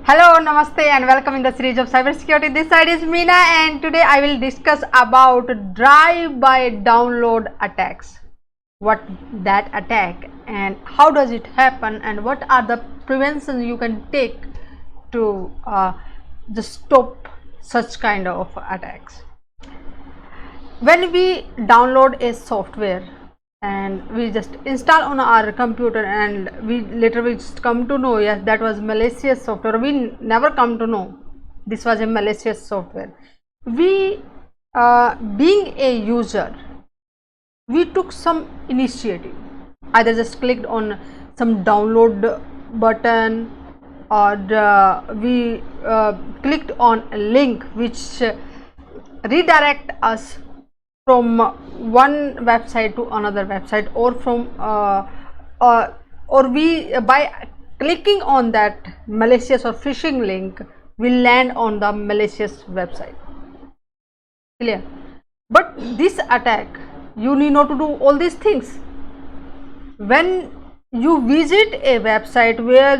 Hello, Namaste and welcome in the series of cybersecurity. This side is Meena and today I will discuss about drive-by download attacks. What that attack and how does it happen and what are the preventions you can take to just stop such kind of attacks. When we download a software and we just install on our computer and we later just come to know, yes, that was malicious software. We never come to know this was a malicious software. We being a user, we took some initiative, either just clicked on some download button or we clicked on a link which redirect us from one website to another website, or from or we by clicking on that malicious or phishing link we land on the malicious website. Clear? But this attack, you need not to do all these things. When you visit a website where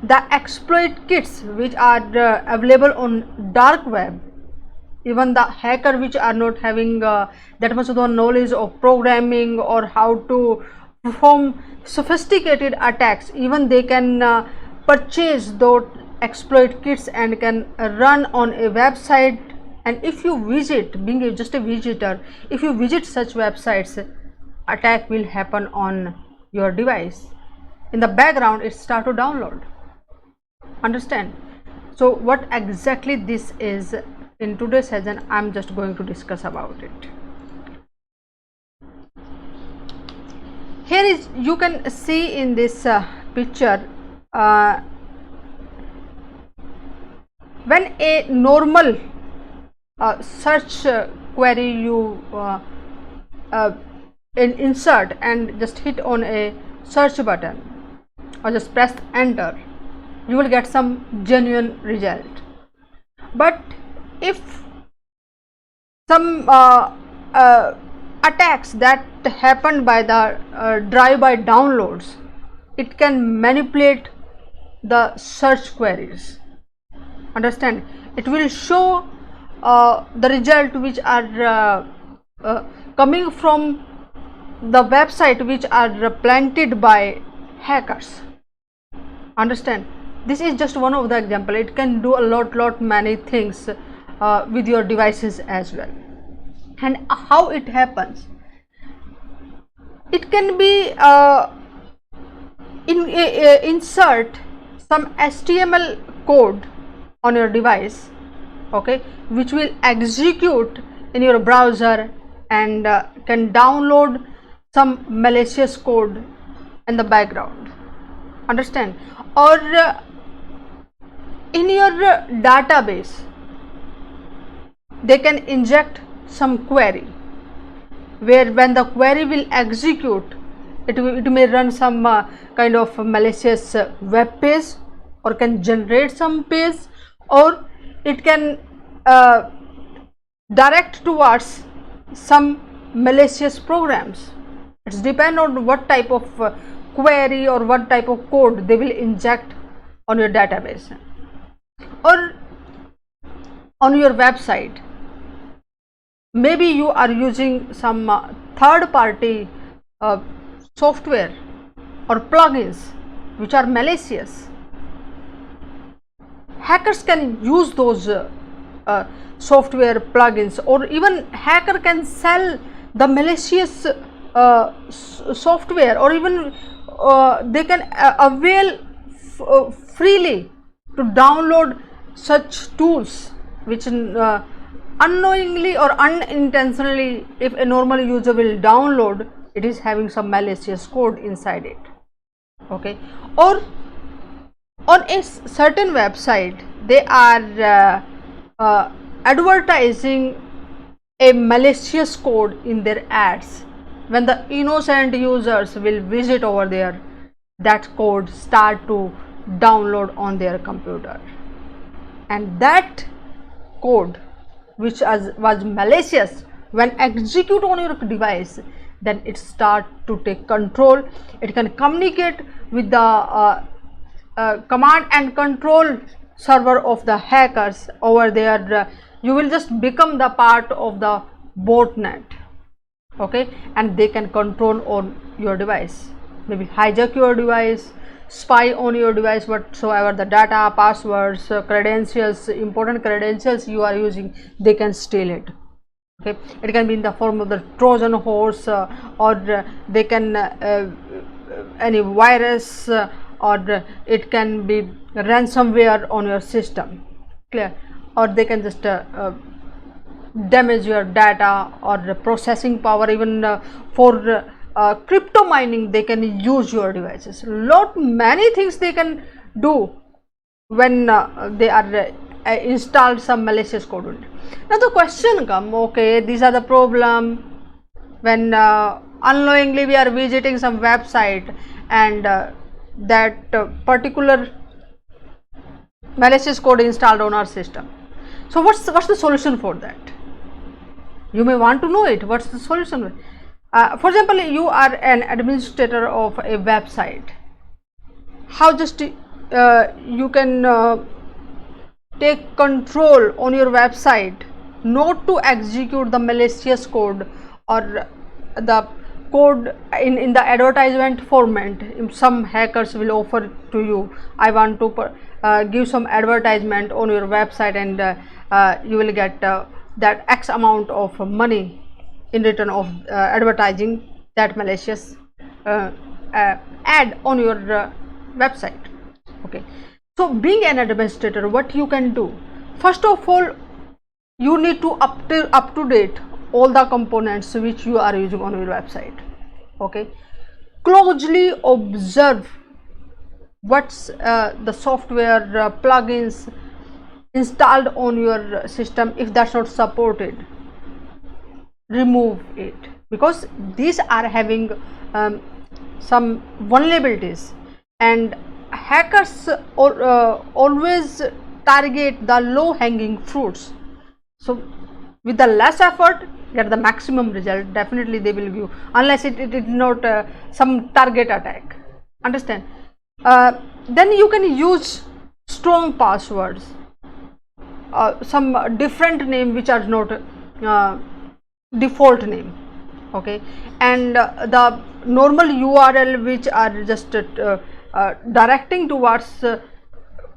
the exploit kits which are available on dark web, even the hacker which are not having that much of the knowledge of programming or how to perform sophisticated attacks, even they can purchase those exploit kits and can run on a website. And if you visit, being just a visitor, if you visit such websites, attack will happen on your device. In the background it start to download. Understand? So what exactly this is, in today's session I'm just going to discuss about it. Here is, you can see in this picture, when a normal search query you insert and just hit on a search button or just press enter, you will get some genuine result. But if some attacks that happened by the drive-by downloads, it can manipulate the search queries. Understand? It will show the result which are coming from the website which are planted by hackers. Understand? This is just one of the example. It can do a lot many things with your devices as well. And how it happens? It can be insert some HTML code on your device, okay, which will execute in your browser and can download some malicious code in the background. Understand? Or in your database they can inject some query where when the query will execute, it may run some kind of malicious web page, or can generate some page, or it can direct towards some malicious programs. It's depend on what type of query or what type of code they will inject on your database. Or on your website, maybe you are using some third party software or plugins which are malicious. Hackers can use those software plugins, or even hacker can sell the malicious software, or even they can avail freely to download such tools which unknowingly or unintentionally, if a normal user will download, it is having some malicious code inside it. Okay? Or on a certain website they are advertising a malicious code in their ads. When the innocent users will visit over there, that code start to download on their computer, and that code which was malicious, when execute on your device, then it start to take control. It can communicate with the command and control server of the hackers over there, you will just become the part of the botnet, okay, and they can control on your device, maybe hijack your device, spy on your device, whatsoever the data, passwords, credentials, important credentials you are using, they can steal it. Okay, it can be in the form of the Trojan horse, or they can any virus, or it can be ransomware on your system, clear, or they can just damage your data or the processing power. Even for crypto mining, they can use your devices. Many things they can do when they are installed some malicious code on it. Now the question come, okay, these are the problem when unknowingly we are visiting some website and that particular malicious code installed on our system. So what's the solution for that? You may want to know it. What's the solution? For example, you are an administrator of a website. How just you can take control on your website not to execute the malicious code or the code in the advertisement format. Some hackers will offer to you, I want to give some advertisement on your website, and you will get that X amount of money in return of advertising that malicious ad on your website. Okay, so being an administrator, what you can do, first of all, you need to up to date all the components which you are using on your website. Okay, closely observe what's the software plugins installed on your system. If that's not supported, remove it, because these are having some vulnerabilities, and hackers always target the low hanging fruits. So with the less effort, get the maximum result. Definitely they will give, unless it is not some target attack. Understand? Then you can use strong passwords, some different name which are not default name. Okay, and the normal URL which are just directing towards for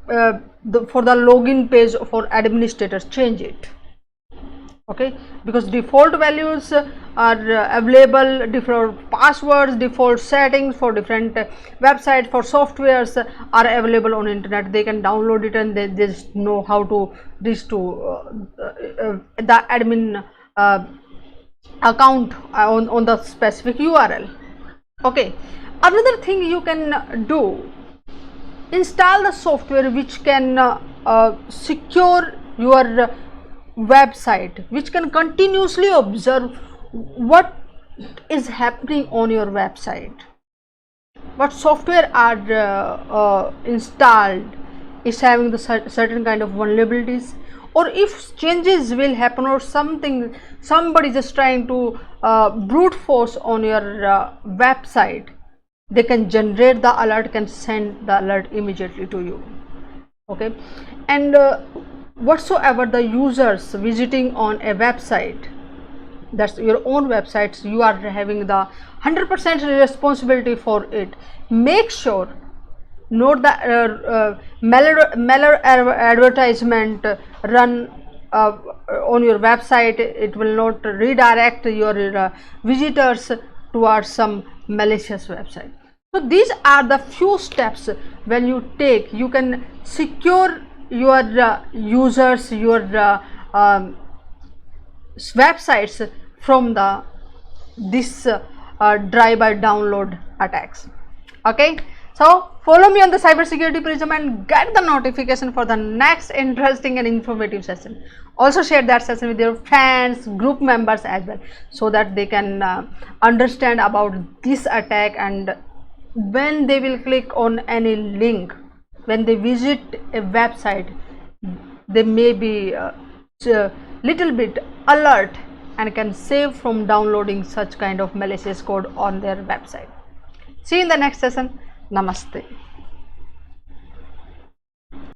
the login page for administrators, change it. Okay, because default values are available, default passwords, default settings for different websites, for softwares are available on internet. They can download it and they just know how to reach to the admin account on the specific URL. Okay, another thing you can do, install the software which can secure your website, which can continuously observe what is happening on your website, what software are installed is having the certain kind of vulnerabilities, or if changes will happen or something, somebody just trying to brute force on your website, they can generate the alert, can send the alert immediately to you. Okay, and whatsoever the users visiting on a website, that's your own websites, you are having the 100% responsibility for it. Make sure, note the malware advertisement run on your website, it will not redirect your visitors towards some malicious website. So these are the few steps when you take, you can secure your users, your websites from this drive-by download attacks. Okay, so follow me on the Cybersecurity Prism and get the notification for the next interesting and informative session. Also share that session with your friends, group members as well, so that they can understand about this attack, and when they will click on any link, when they visit a website, they may be little bit alert and can save from downloading such kind of malicious code on their website. See you in the next session. Namaste.